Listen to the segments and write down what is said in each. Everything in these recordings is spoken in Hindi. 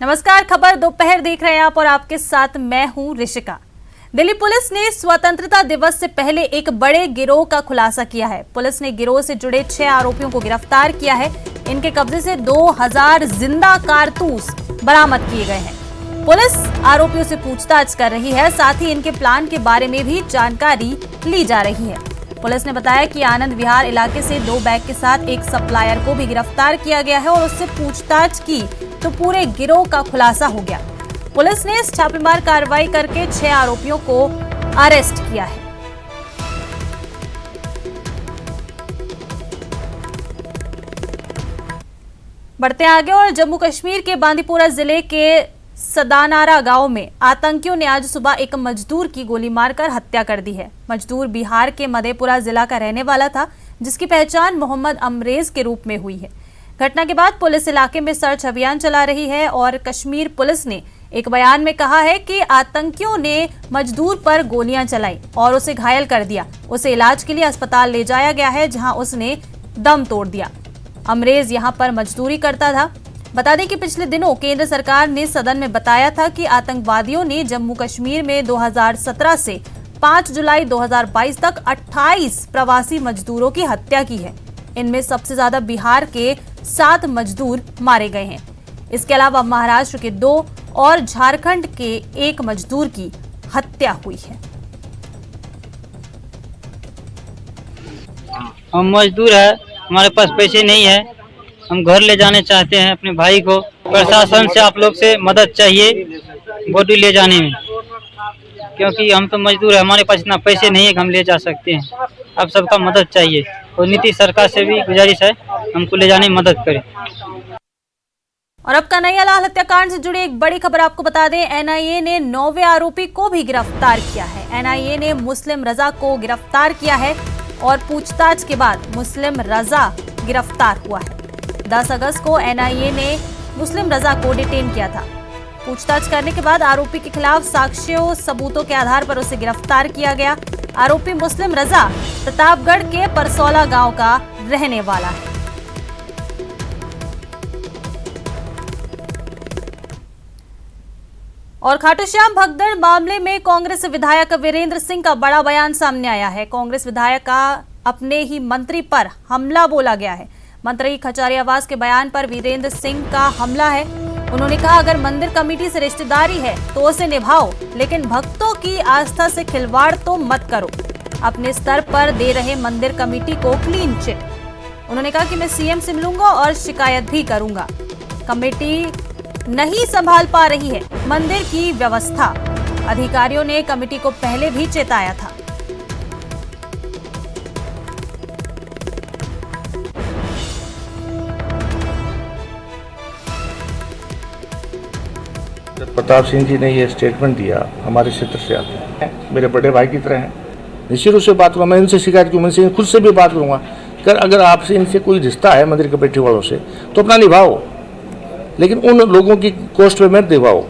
नमस्कार, खबर दोपहर देख रहे हैं आप और आपके साथ मैं हूं ऋषिका। दिल्ली पुलिस ने स्वतंत्रता दिवस से पहले एक बड़े गिरोह का खुलासा किया है। पुलिस ने गिरोह से जुड़े 6 आरोपियों को गिरफ्तार किया है। इनके कब्जे से 2000 जिंदा कारतूस बरामद किए गए हैं। पुलिस आरोपियों से पूछताछ कर रही है, साथ ही इनके प्लान के बारे में भी जानकारी ली जा रही है। पुलिस ने बताया कि आनंद विहार इलाके से 2 बैग के साथ एक सप्लायर को भी गिरफ्तार किया गया है और उससे पूछताछ की तो पूरे गिरोह का खुलासा हो गया। पुलिस ने इस छापेमार कार्रवाई करके 6 आरोपियों को अरेस्ट किया है। बढ़ते आगे और जम्मू कश्मीर के बांदीपोरा जिले के सदानारा गांव में आतंकियों ने आज सुबह एक मजदूर की गोली मारकर हत्या कर दी है। मजदूर बिहार के मधेपुरा जिला का रहने वाला था, जिसकी पहचान मोहम्मद अमरेज के रूप में हुई है। घटना के बाद पुलिस इलाके में सर्च अभियान चला रही है और कश्मीर पुलिस ने एक बयान में कहा है कि आतंकियों ने मजदूर पर गोलियां चलाई और उसे घायल कर दिया। उसे इलाज के लिए अस्पताल ले जाया गया है, जहां उसने दम तोड़ दिया। अमरेज यहां पर मजदूरी करता था। बता दें कि पिछले दिनों केंद्र सरकार ने सदन में बताया था कि आतंकवादियों ने जम्मू कश्मीर में 2017 से 5 जुलाई 2022 तक 28 प्रवासी मजदूरों की हत्या की है। इनमें सबसे ज्यादा बिहार के 7 मजदूर मारे गए हैं। इसके अलावा महाराष्ट्र के 2 और झारखंड के 1 मजदूर की हत्या हुई है। हम मजदूर है, हमारे पास पैसे नहीं है, हम घर ले जाने चाहते हैं अपने भाई को। प्रशासन से आप लोग से मदद चाहिए बॉडी ले जाने में, क्योंकि हम तो मजदूर है, हमारे पास इतना पैसे नहीं है कि हम ले जा सकते हैं। आप सबका मदद चाहिए और नीतीश सरकार से भी गुजारिश है हमको ले जाने में मदद करें। और अब कन्हैयालाल हत्याकांड से जुड़ी एक बड़ी खबर आपको बता दें, एनआईए ने 9वें आरोपी को भी गिरफ्तार किया है। एनआईए ने मुस्लिम रजा को गिरफ्तार किया है और पूछताछ के बाद मुस्लिम रजा गिरफ्तार हुआ है। 10 अगस्त को एनआईए ने मुस्लिम रजा को डिटेन किया था। पूछताछ करने के बाद आरोपी के खिलाफ साक्ष्यों सबूतों के आधार पर उसे गिरफ्तार किया गया। आरोपी मुस्लिम रजा प्रतापगढ़ के परसौला गांव का रहने वाला है। और खाटू श्याम भगदड़ मामले में कांग्रेस विधायक वीरेंद्र सिंह का बड़ा बयान सामने आया है। कांग्रेस विधायक का अपने ही मंत्री पर हमला बोला गया है। मंत्री खचारियावास के बयान पर वीरेंद्र सिंह का हमला है। उन्होंने कहा, अगर मंदिर कमेटी से रिश्तेदारी है तो उसे निभाओ, लेकिन भक्तों की आस्था से खिलवाड़ तो मत करो। अपने स्तर पर दे रहे मंदिर कमेटी को क्लीन चिट। उन्होंने कहा कि मैं सीएम से मिलूंगा और शिकायत भी करूंगा। कमेटी नहीं संभाल पा रही है मंदिर की व्यवस्था। अधिकारियों ने कमेटी को पहले भी चेताया था। प्रताप सिंह जी ने ये स्टेटमेंट दिया, हमारे क्षेत्र से आते हैं, मेरे बड़े भाई की तरह हैं। निश्चित रूप से बात करूँगा, मैं इनसे शिकायत की, मैं खुद से भी बात करूँगा कि अगर आपसे इनसे कोई रिश्ता है मंदिर कमेटी वालों से तो अपना निभाओ, लेकिन उन लोगों की कॉस्ट पे मत निभाओ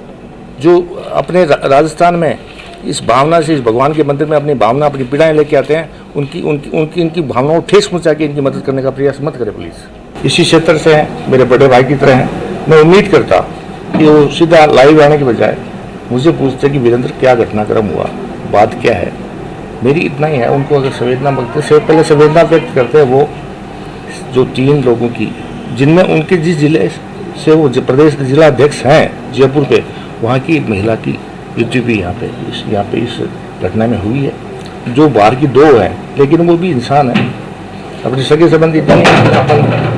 जो अपने राजस्थान में इस भावना से, इस भगवान के मंदिर में अपनी भावना, अपनी पीड़ाएं लेके आते हैं। इनकी भावनाओं को ठेस पहुँचा के इनकी मदद करने का प्रयास मत करे पुलिस। इसी क्षेत्र से हैं, मेरे बड़े भाई की तरह हैं। मैं उम्मीद करता कि वो सीधा लाइव आने के बजाय मुझे पूछते कि वीरेंद्र क्या घटनाक्रम हुआ, बात क्या है। मेरी इतना ही है, उनको अगर संवेदना मांगते से पहले संवेदना व्यक्त करते हैं वो जो 3 लोगों की, जिनमें उनके जिस जिले से वो प्रदेश के जिला अध्यक्ष हैं जयपुर पे, वहाँ की एक महिला की मृत्यु भी यहाँ पे इस घटना में हुई है। जो बाहर की 2 हैं, लेकिन वो भी इंसान है, अपने सगे संबंधी नहीं।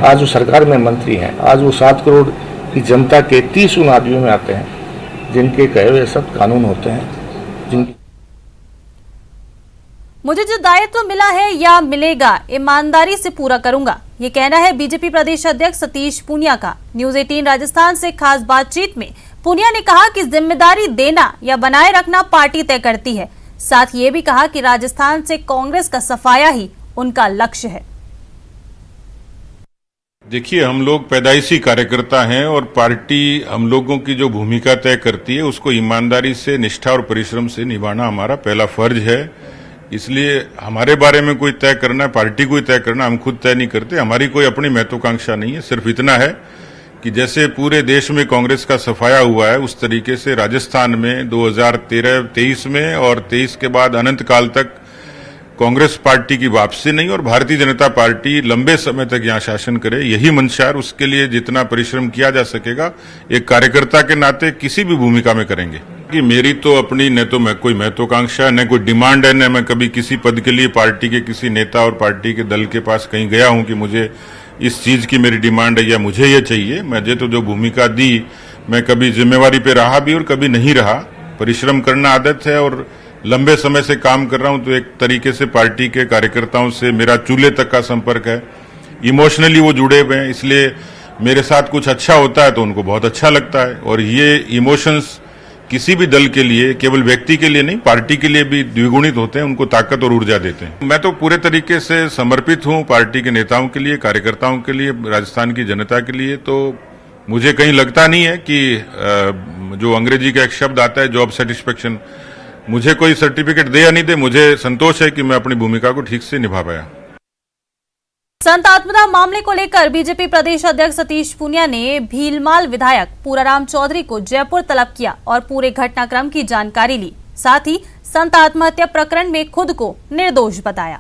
आज वो सरकार में मंत्री हैं, आज वो 7 करोड़ की जनता के 30 उन आदमियों में आते हैं जिनके कहे हुए सब कानून होते हैं। जिनकी मुझे जो दायित्व मिला है या मिलेगा ईमानदारी से पूरा करूंगा, ये कहना है बीजेपी प्रदेश अध्यक्ष सतीश पूनिया का। न्यूज 18 राजस्थान से खास बातचीत में पूनिया ने कहा कि जिम्मेदारी देना या बनाए रखना पार्टी तय करती है। साथ ये भी कहा कि राजस्थान से कांग्रेस का सफाया ही उनका लक्ष्य है। देखिए, हम लोग पैदाइशी कार्यकर्ता हैं और पार्टी हम लोगों की जो भूमिका तय करती है उसको ईमानदारी से, निष्ठा और परिश्रम से निभाना हमारा पहला फर्ज है। इसलिए हमारे बारे में कोई तय करना है, पार्टी को ही तय करना, हम खुद तय नहीं करते। हमारी कोई अपनी महत्वाकांक्षा नहीं है। सिर्फ इतना है कि जैसे पूरे देश में कांग्रेस का सफाया हुआ है, उस तरीके से राजस्थान में 2013-23 में और 23 के बाद अनंत काल तक कांग्रेस पार्टी की वापसी नहीं और भारतीय जनता पार्टी लंबे समय तक यहां शासन करे, यही मंशा है। उसके लिए जितना परिश्रम किया जा सकेगा एक कार्यकर्ता के नाते किसी भी भूमिका में करेंगे। कि मेरी तो अपनी न तो मैं कोई महत्वाकांक्षा न कोई डिमांड है, न मैं कभी किसी पद के लिए पार्टी के किसी नेता और पार्टी के दल के पास कहीं गया हूं कि मुझे इस चीज की मेरी डिमांड है या मुझे ये चाहिए। मुझे तो जो भूमिका दी, मैं कभी जिम्मेवारी पे रहा भी और कभी नहीं रहा। परिश्रम करना आदत है और लंबे समय से काम कर रहा हूं, तो एक तरीके से पार्टी के कार्यकर्ताओं से मेरा चूल्हे तक का संपर्क है। इमोशनली वो जुड़े हुए हैं, इसलिए मेरे साथ कुछ अच्छा होता है तो उनको बहुत अच्छा लगता है। और ये इमोशंस किसी भी दल के लिए, केवल व्यक्ति के लिए नहीं, पार्टी के लिए भी द्विगुणित होते हैं, उनको ताकत और ऊर्जा देते हैं। मैं तो पूरे तरीके से समर्पित हूं पार्टी के नेताओं के लिए, कार्यकर्ताओं के लिए, राजस्थान की जनता के लिए। तो मुझे कहीं लगता नहीं है कि जो अंग्रेजी का एक शब्द आता है जॉब सेटिस्फेक्शन, मुझे कोई सर्टिफिकेट दे या नहीं दे, मुझे संतोष है कि मैं अपनी भूमिका को ठीक से निभा पाया। संत आत्मदाह मामले को लेकर बीजेपी प्रदेश अध्यक्ष सतीश पूनिया ने भीलमाल विधायक पूराराम चौधरी को जयपुर तलब किया और पूरे घटनाक्रम की जानकारी ली। साथ ही संत आत्महत्या प्रकरण में खुद को निर्दोष बताया।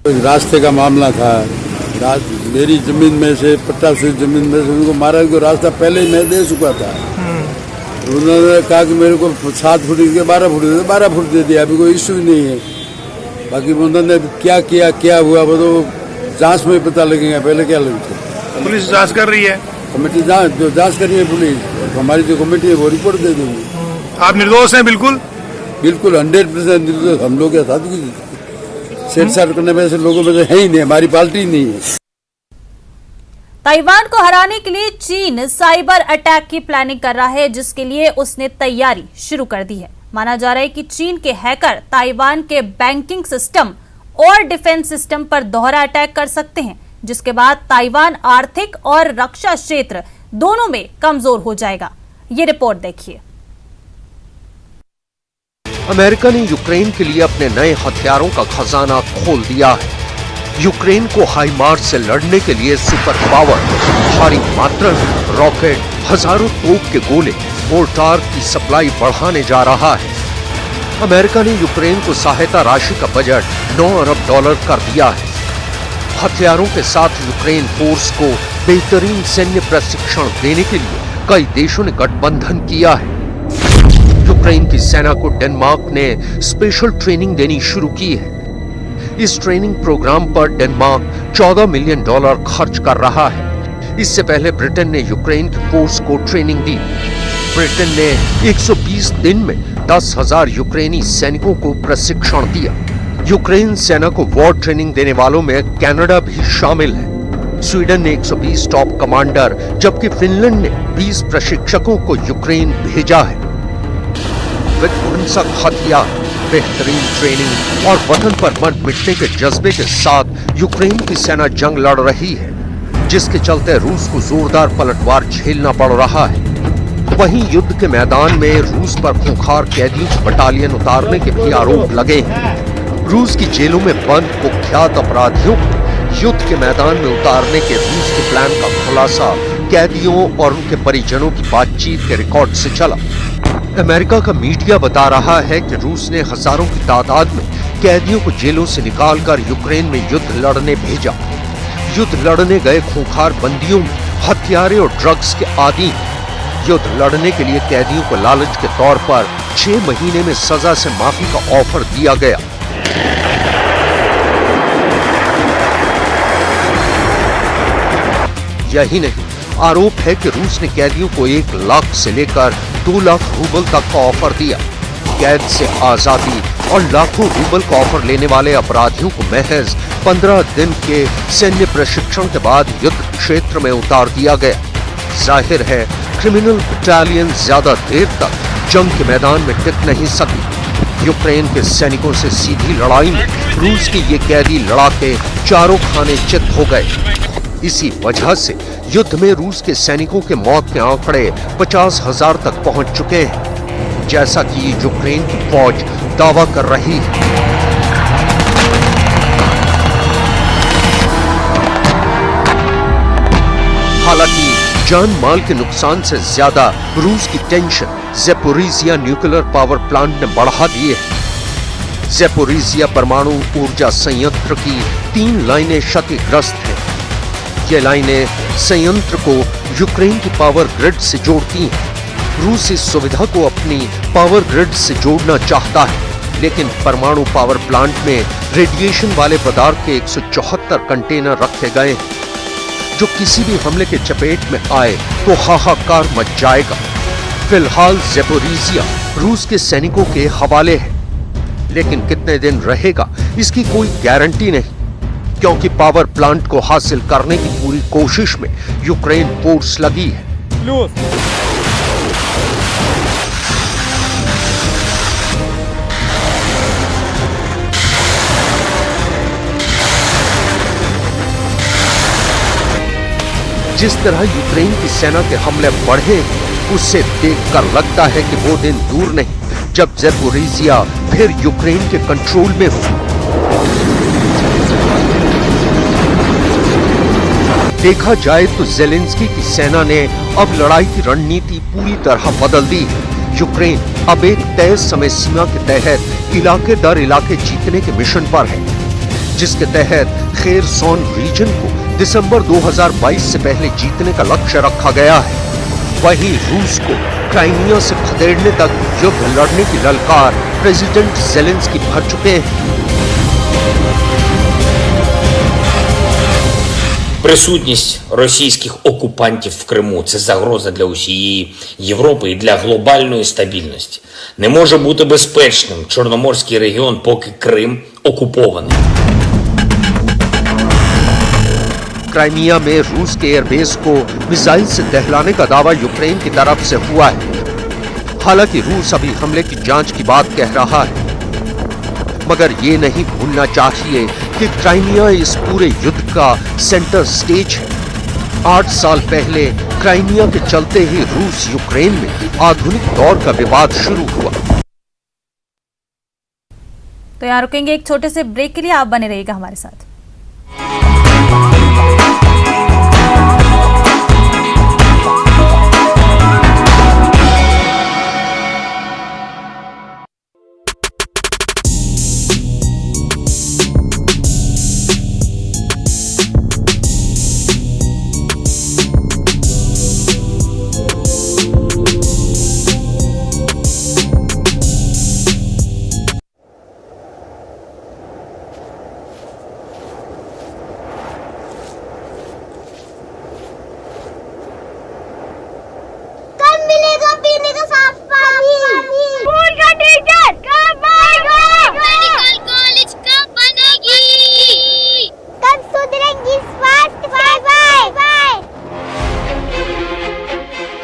रास्ते का मामला था, मेरी जमीन में से 50 जमीन में से उनको मारा, को रास्ता पहले ही मैं दे चुका था। उन्होंने कहा कि मेरे को 7 फुट के 12 फुट 12 फुट दे दिया, अभी कोई इश्यू नहीं है। बाकी उन्होंने क्या किया, क्या हुआ, वो तो जांच में पता लगेगा। पहले क्या लगता, पुलिस जांच कर रही है, कमेटी जांच कर रही है पुलिस। हमारी जो कमेटी है वो रिपोर्ट दे देंगी। आप निर्दोष हैं? बिल्कुल बिल्कुल 100% निर्दोष। हम लोग के साथ की छेड़छाड़ करने में ऐसे लोगों में है ही नहीं, हमारी पार्टी नहीं है। ताइवान को हराने के लिए चीन साइबर अटैक की प्लानिंग कर रहा है, जिसके लिए उसने तैयारी शुरू कर दी है। माना जा रहा है कि चीन के हैकर ताइवान के बैंकिंग सिस्टम और डिफेंस सिस्टम पर दोहरा अटैक कर सकते हैं, जिसके बाद ताइवान आर्थिक और रक्षा क्षेत्र दोनों में कमजोर हो जाएगा। ये रिपोर्ट देखिए। अमेरिका ने यूक्रेन के लिए अपने नए हथियारों का खजाना खोल दिया है। यूक्रेन को हाईमार्स से लड़ने के लिए सुपर पावर, भारी मात्रा में रॉकेट, हजारों तोप के गोले, मोर्टार की सप्लाई बढ़ाने जा रहा है। अमेरिका ने यूक्रेन को सहायता राशि का बजट $9 अरब कर दिया है। हथियारों के साथ यूक्रेन फोर्स को बेहतरीन सैन्य प्रशिक्षण देने के लिए कई देशों ने गठबंधन किया है। यूक्रेन की सेना को डेनमार्क ने स्पेशल ट्रेनिंग देनी शुरू की है। इस ट्रेनिंग प्रोग्राम पर डेनमार्क $14 मिलियन खर्च कर रहा है। इससे पहले ब्रिटेन ने यूक्रेन की फोर्स को ट्रेनिंग दी। ब्रिटेन ने 120 दिन में 10,000 यूक्रेनी सैनिकों को प्रशिक्षण दिया। यूक्रेन सेना को वॉर ट्रेनिंग देने वालों में कनाडा भी शामिल है। स्वीडन ने 120 टॉप कमांडर, जबकि फिनलैंड ने 20 प्रशिक्षकों को यूक्रेन भेजा है। विध्वंसक हथियार, बेहतरीन ट्रेनिंग और वतन पर मर मिटने के जज्बे के साथ यूक्रेन की सेना जंग लड़ रही है, जिसके चलते रूस को जोरदार पलटवार झेलना पड़ रहा है। वहीं युद्ध के मैदान में रूस पर खूंखार कैदियों की बटालियन उतारने के भी आरोप लगे हैं। रूस की जेलों में बंद कुख्यात अपराधियों को युद्ध के मैदान में उतारने के रूस के प्लान का खुलासा कैदियों और उनके परिजनों की बातचीत के रिकॉर्ड से चला। अमेरिका का मीडिया बता रहा है कि रूस ने हजारों की तादाद में कैदियों को जेलों से निकालकर यूक्रेन में युद्ध लड़ने भेजा। युद्ध लड़ने गए खूंखार बंदियों में हथियारे और ड्रग्स के आदी हैं। युद्ध लड़ने के लिए कैदियों को लालच के तौर पर 6 महीने में सजा से माफी का ऑफर दिया गया। यही नहीं, आरोप है कि रूस ने कैदियों को 1 लाख से लेकर 2 लाख रूबल तक का ऑफर दिया। कैद से आजादी और लाखों रूबल का ऑफर लेने वाले अपराधियों को महज 15 दिन के सैन्य प्रशिक्षण के बाद युद्ध क्षेत्र में उतार दिया गया। जाहिर है, क्रिमिनल बटालियन ज्यादा देर तक जंग के मैदान में टिक नहीं सकी। यूक्रेन के सैनिकों से सीधी लड़ाई में रूस के ये कैदी लड़ाके चारों खाने चित हो गए। इसी वजह से युद्ध में रूस के सैनिकों के मौत के आंकड़े 50,000 तक पहुंच चुके हैं, जैसा कि यूक्रेन की फौज दावा कर रही है। हालांकि जान माल के नुकसान से ज्यादा रूस की tension Zaporizhzhia nuclear power plant ने बढ़ा दी है। ज़ैपोरिज़िया परमाणु ऊर्जा संयंत्र की 3 लाइनें क्षतिग्रस्त हैं। ये लाइनें संयंत्र को यूक्रेन की पावर ग्रिड से जोड़ती हैं। रूस इस सुविधा को अपनी पावर ग्रिड से जोड़ना चाहता है, लेकिन परमाणु पावर प्लांट में रेडिएशन वाले पदार्थ के 174 कंटेनर रखे गए हैं, जो किसी भी हमले के चपेट में आए तो हाहाकार मच जाएगा। फिलहाल ज़ैपोरिज़िया रूस के सैनिकों के हवाले है, लेकिन कितने दिन रहेगा इसकी कोई गारंटी नहीं, क्योंकि पावर प्लांट को हासिल करने की पूरी कोशिश में यूक्रेन फोर्स लगी है। जिस तरह यूक्रेन की सेना के हमले बढ़े, उससे देखकर लगता है कि वो दिन दूर नहीं जब ज़ैपोरिज़िया फिर यूक्रेन के कंट्रोल में हो। देखा जाए तो ज़ेलेंस्की की सेना ने अब लड़ाई की रणनीति पूरी तरह बदल दी है। यूक्रेन अब एक तय समय सीमा के तहत इलाके दर इलाके जीतने के मिशन पर है, जिसके तहत खेरसोन रीजन को दिसंबर 2022 से पहले जीतने का लक्ष्य रखा गया है। वहीं रूस को क्राइमिया से खदेड़ने तक युद्ध लड़ने की ललकार प्रेसिडेंट ज़ेलेंस्की भर चुके हैं। Присутність російських окупантів в Криму – це загроза для усієї Європи і для глобальної стабільності. Не може бути безпечним Чорноморський регіон, поки Крим окупований. क्राइमिया में रूस के एयरबेस को मिसाइल से दहलाने का दावा यूक्रेन की तरफ से हुआ है। हालांकि रूस अभी हमले की जांच की बात कह रहा है, मगर ये नहीं भूलना चाहिए कि क्राइमिया इस पूरे युद्ध का सेंटर स्टेज है। 8 साल पहले क्राइमिया के चलते ही रूस यूक्रेन में आधुनिक दौर का विवाद शुरू हुआ। तो यहाँ रुकेंगे एक छोटे से ब्रेक के लिए, आप बने रहिएगा हमारे साथ।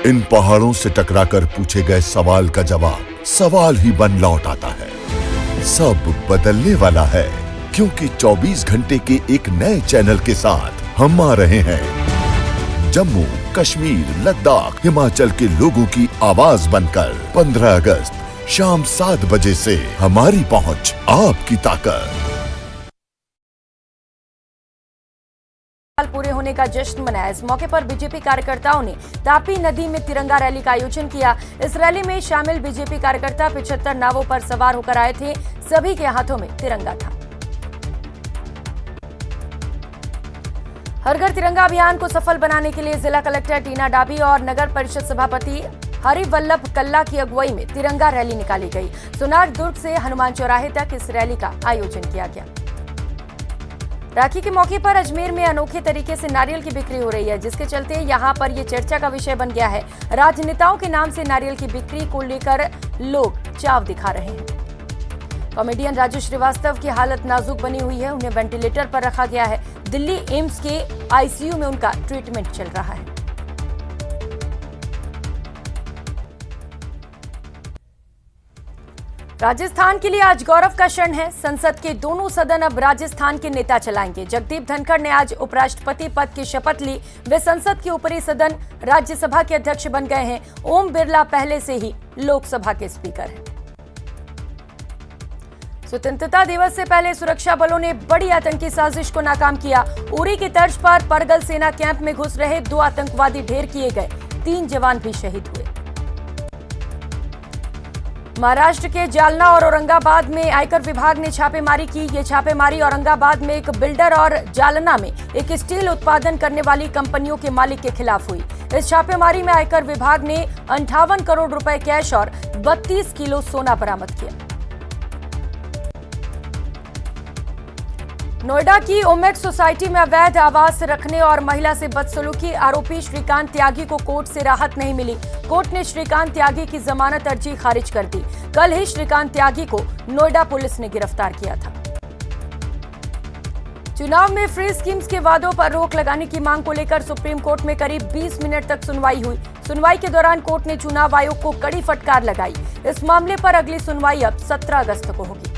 इन पहाड़ों से टकराकर पूछे गए सवाल का जवाब सवाल ही बन लौट आता है। सब बदलने वाला है, क्योंकि 24 घंटे के एक नए चैनल के साथ हम आ रहे हैं। जम्मू, कश्मीर, लद्दाख, हिमाचल के लोगों की आवाज बनकर 15 अगस्त शाम 7 बजे से हमारी पहुंच, आपकी ताकत। साल पूरे होने का जश्न मनाया। इस मौके पर बीजेपी कार्यकर्ताओं ने तापी नदी में तिरंगा रैली का आयोजन किया। इस रैली में शामिल बीजेपी कार्यकर्ता 75 नावों पर सवार होकर आए थे। सभी के हाथों में तिरंगा था। हर घर तिरंगा अभियान को सफल बनाने के लिए जिला कलेक्टर टीना डाबी और नगर परिषद सभापति हरिवल्लभ कल्ला की अगुवाई में तिरंगा रैली निकाली गई। सोनार दुर्ग से हनुमान चौराहे तक इस रैली का आयोजन किया गया। राखी के मौके पर अजमेर में अनोखे तरीके से नारियल की बिक्री हो रही है, जिसके चलते यहां पर यह चर्चा का विषय बन गया है। राजनेताओं के नाम से नारियल की बिक्री को लेकर लोग चाव दिखा रहे हैं। कॉमेडियन राजू श्रीवास्तव की हालत नाजुक बनी हुई है। उन्हें वेंटिलेटर पर रखा गया है। दिल्ली एम्स के आईसीयू में उनका ट्रीटमेंट चल रहा है। राजस्थान के लिए आज गौरव का क्षण है। संसद के दोनों सदन अब राजस्थान के नेता चलाएंगे। जगदीप धनखड़ ने आज उपराष्ट्रपति पद की शपथ ली। वे संसद के ऊपरी सदन राज्यसभा के अध्यक्ष बन गए हैं। ओम बिरला पहले से ही लोकसभा के स्पीकर हैं। स्वतंत्रता दिवस से पहले सुरक्षा बलों ने बड़ी आतंकी साजिश को नाकाम किया। उरी की तर्ज पर परगल सेना कैंप में घुस रहे 2 आतंकवादी ढेर किए गए, 3 जवान भी शहीद हुए। महाराष्ट्र के जालना और औरंगाबाद में आयकर विभाग ने छापेमारी की। ये छापेमारी औरंगाबाद में एक बिल्डर और जालना में एक स्टील उत्पादन करने वाली कंपनियों के मालिक के खिलाफ हुई। इस छापेमारी में आयकर विभाग ने 58 करोड़ रुपए कैश और 32 किलो सोना बरामद किया। नोएडा की ओमेक्स सोसाइटी में अवैध आवास रखने और महिला से बदसलूकी आरोपी श्रीकांत त्यागी को कोर्ट से राहत नहीं मिली। कोर्ट ने श्रीकांत त्यागी की जमानत अर्जी खारिज कर दी। कल ही श्रीकांत त्यागी को नोएडा पुलिस ने गिरफ्तार किया था। चुनाव में फ्री स्कीम्स के वादों पर रोक लगाने की मांग को लेकर सुप्रीम कोर्ट में करीब 20 मिनट तक सुनवाई हुई। सुनवाई के दौरान कोर्ट ने चुनाव आयोग को कड़ी फटकार लगाई। इस मामले पर अगली सुनवाई अब 17 अगस्त को होगी।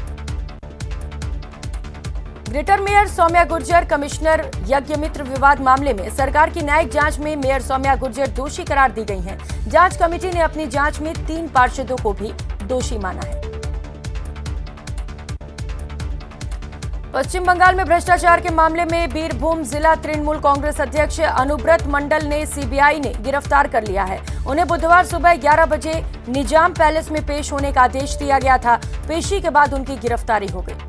Greater mayor Saumya Gurjar commissioner Yagyamitra विवाद मामले में सरकार की न्यायिक जांच में मेयर सौम्या गुर्जर दोषी करार दी गई हैं। जांच कमेटी ने अपनी जांच में 3 पार्षदों को भी दोषी माना है। पश्चिम बंगाल में भ्रष्टाचार के मामले में बीरभूम जिला तृणमूल कांग्रेस अध्यक्ष अनुब्रत मंडल ने सीबीआई ने गिरफ्तार कर लिया है। उन्हें बुधवार सुबह 11 बजे निजाम पैलेस में पेश होने का आदेश दिया गया था। पेशी के बाद उनकी गिरफ्तारी हो गई।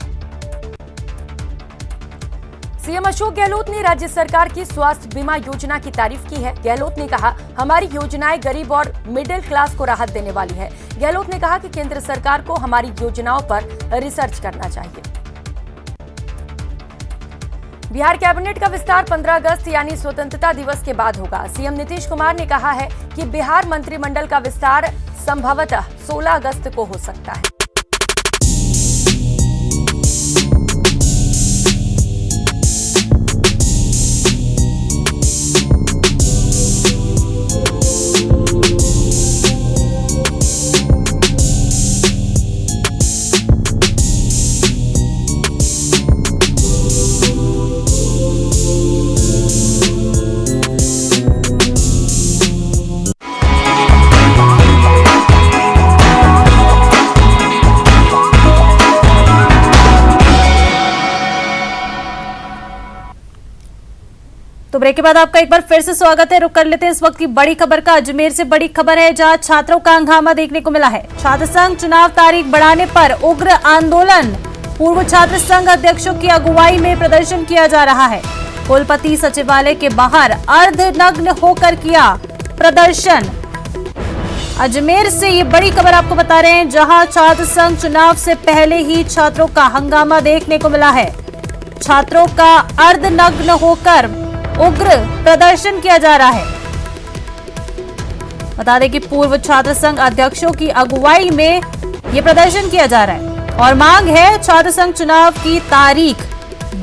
सीएम अशोक गहलोत ने राज्य सरकार की स्वास्थ्य बीमा योजना की तारीफ की है। गहलोत ने कहा, हमारी योजनाएं गरीब और मिडिल क्लास को राहत देने वाली है। गहलोत ने कहा कि केंद्र सरकार को हमारी योजनाओं पर रिसर्च करना चाहिए। बिहार कैबिनेट का विस्तार 15 अगस्त यानी स्वतंत्रता दिवस के बाद होगा। सीएम नीतीश कुमार ने कहा है कि बिहार मंत्रिमंडल का विस्तार संभवतः 16 अगस्त को हो सकता है। तो ब्रेक के बाद आपका एक बार फिर से स्वागत है। रुक कर लेते हैं इस वक्त की बड़ी खबर का। अजमेर से बड़ी खबर है, जहां छात्रों का हंगामा देखने को मिला है। छात्र संघ चुनाव तारीख बढ़ाने पर उग्र आंदोलन। पूर्व छात्र संघ अध्यक्षों की अगुवाई में प्रदर्शन किया जा रहा है। कुलपति सचिवालय के बाहर अर्धनग्न होकर किया प्रदर्शन। अजमेर से ये बड़ी खबर आपको बता रहे हैं, जहां छात्र संघ चुनाव से पहले ही छात्रों का हंगामा देखने को मिला है। छात्रों का अर्धनग्न होकर उग्र प्रदर्शन किया जा रहा है। बता दें कि पूर्व छात्र संघ अध्यक्षों की अगुवाई में यह प्रदर्शन किया जा रहा है और मांग है छात्र संघ चुनाव की तारीख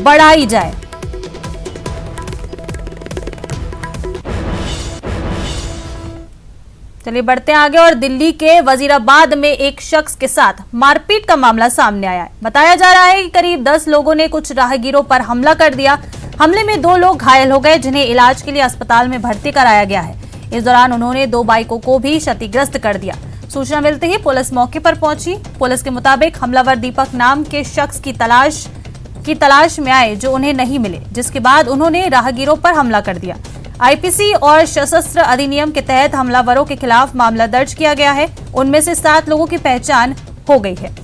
बढ़ाई जाए। चलिए बढ़ते हैं आगे और दिल्ली के वजीराबाद में एक शख्स के साथ मारपीट का मामला सामने आया है। बताया जा रहा है कि करीब 10 लोगों ने कुछ राहगीरों पर हमला कर दिया। हमले में 2 लोग घायल हो गए, जिन्हें इलाज के लिए अस्पताल में भर्ती कराया गया है। इस दौरान उन्होंने 2 बाइकों को भी क्षतिग्रस्त कर दिया। सूचना मिलते ही पुलिस मौके पर पहुंची। पुलिस के मुताबिक हमलावर दीपक नाम के शख्स की तलाश में आए, जो उन्हें नहीं मिले, जिसके बाद उन्होंने राहगीरों पर हमला कर दिया। आईपीसी और सशस्त्र अधिनियम के तहत हमलावरों के खिलाफ मामला दर्ज किया गया है। उनमें से 7 लोगों की पहचान हो गई है।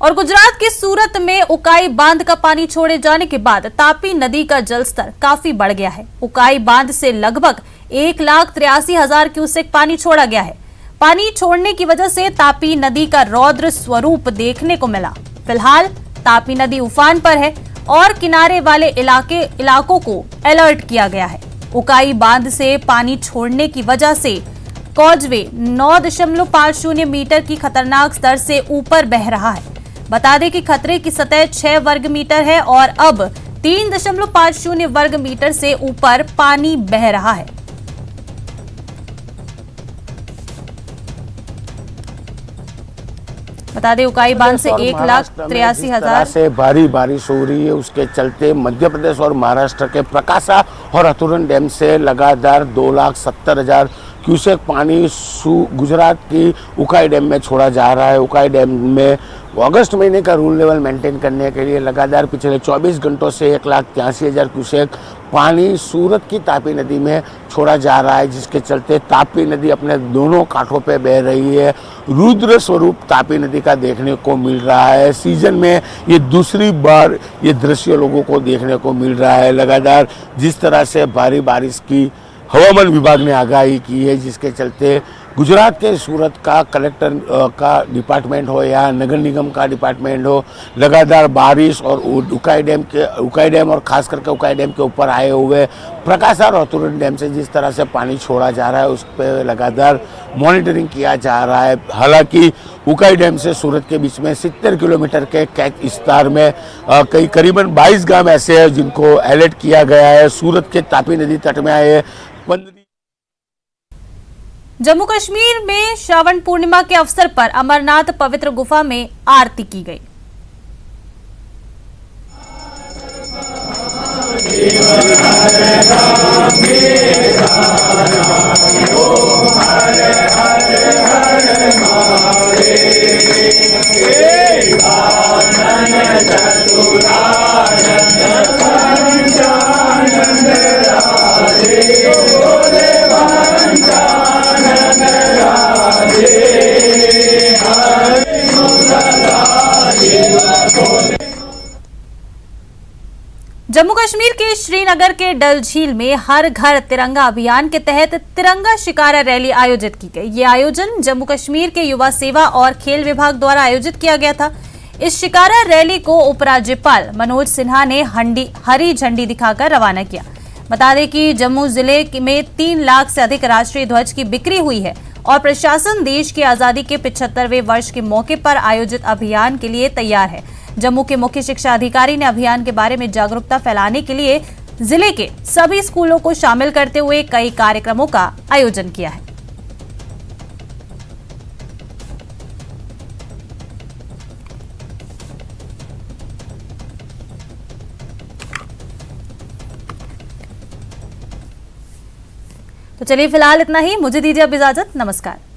और गुजरात के सूरत में उकाई बांध का पानी छोड़े जाने के बाद तापी नदी का जलस्तर काफी बढ़ गया है। उकाई बांध से लगभग 1,83,000 क्यूसेक पानी छोड़ा गया है। पानी छोड़ने की वजह से तापी नदी का रौद्र स्वरूप देखने को मिला। फिलहाल तापी नदी उफान पर है और किनारे वाले इलाकों को अलर्ट किया गया है। उकाई बांध से पानी छोड़ने की वजह से कॉजवे 9.50 मीटर की खतरनाक स्तर से ऊपर बह रहा है। बता दें कि खतरे की सतह 6 वर्ग मीटर है और अब 3.50 वर्ग मीटर से ऊपर पानी बह रहा है। बता दें उकाई बांध से 1,83,000 से भारी बारिश हो रही है, उसके चलते मध्य प्रदेश और महाराष्ट्र के प्रकाशा और हथुरन डैम से लगातार 2,70,000 क्यूसेक पानी गुजरात की उकाई डैम में छोड़ा जा रहा है। उकाई डैम में अगस्त महीने का रूल लेवल मेंटेन करने के लिए लगातार पिछले 24 घंटों से 1,83,000 क्यूसेक पानी सूरत की तापी नदी में छोड़ा जा रहा है, जिसके चलते तापी नदी अपने दोनों कांठों पे बह रही है। रुद्र स्वरूप तापी नदी का देखने को मिल रहा है। सीजन में ये दूसरी बार ये दृश्य लोगों को देखने को मिल रहा है। लगातार जिस तरह से भारी बारिश की हवामान विभाग ने आगाही की है, जिसके चलते गुजरात के सूरत का कलेक्टर का डिपार्टमेंट हो या नगर निगम का डिपार्टमेंट हो, लगातार बारिश और उकाई डैम और खास करके उकाई डैम के ऊपर आए हुए प्रकाशा और हथुरन डैम से जिस तरह से पानी छोड़ा जा रहा है, उस पर लगातार मॉनिटरिंग किया जा रहा है। हालांकि उकाई डैम से सूरत के बीच में 70 किलोमीटर के कैक विस्तार में करीबन 22 गांव ऐसे हैं जिनको अलर्ट किया गया है। सूरत के तापी नदी तट में आए जम्मू कश्मीर में श्रावण पूर्णिमा के अवसर पर अमरनाथ पवित्र गुफा में आरती की गई। जम्मू कश्मीर के श्रीनगर के डल झील में हर घर तिरंगा अभियान के तहत तिरंगा शिकारा रैली आयोजित की गई। ये आयोजन जम्मू कश्मीर के युवा सेवा और खेल विभाग द्वारा आयोजित किया गया था। इस शिकारा रैली को उपराज्यपाल मनोज सिन्हा ने हरी झंडी दिखाकर रवाना किया। बता दें कि जम्मू जिले में 3 लाख से अधिक राष्ट्रीय ध्वज की बिक्री हुई है और प्रशासन देश की आजादी के 75वें वर्ष के मौके पर आयोजित अभियान के लिए तैयार है। जम्मू के मुख्य शिक्षा अधिकारी ने अभियान के बारे में जागरूकता फैलाने के लिए जिले के सभी स्कूलों को शामिल करते हुए कई कार्यक्रमों का आयोजन किया है। तो चलिए फिलहाल इतना ही, मुझे दीजिए अब इजाजत, नमस्कार।